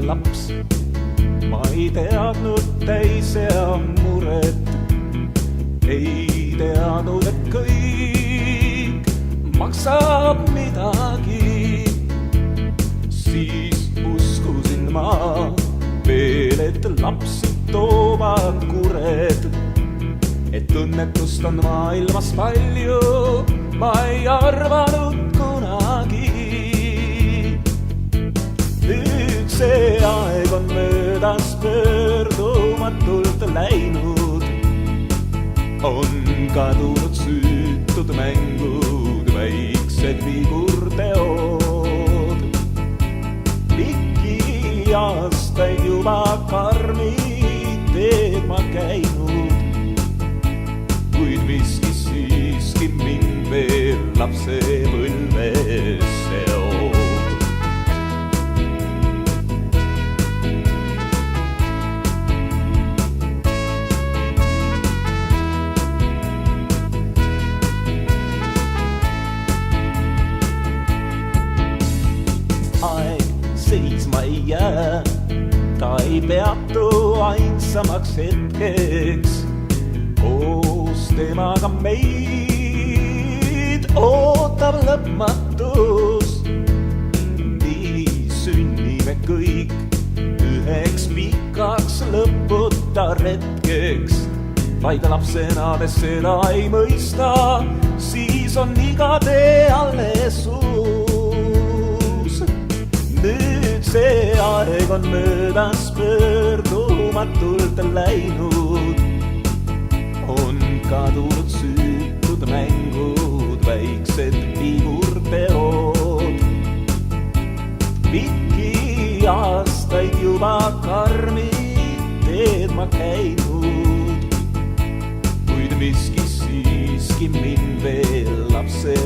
laps. Ma ei teadnud teise muret, ei teadnud, et kõik maksab midagi. Siis uskusin ma veel, et lapsi toovad kured, et õnnetust on maailmas palju, ma ei arvanud kunagi. Nüüd see aeg on möödas pöördumatult läinud, on kadunud süütud mängud, väiksed vigurteod. Pikki aastaid juba karmi teed ma käinud, kuid miski siiski mind veel lapsepõlves seob. Aeg seisma ei jää, ta ei peatu ainsamaks hetkeks. Koos temaga meid ootab lõpmatus. Nii sünnime kõik üheks pikaks lõputa retkeks. Vaid lapsena me seda ei mõista, siis on iga tee alles uus. Nüüd see aeg on möödas pöördumatult läinud, on kadunud süütud mängud, väiksed vigurteod. Pikki aastaid juba karmi teed ma käinud, kuid miski siiski mind veel lapse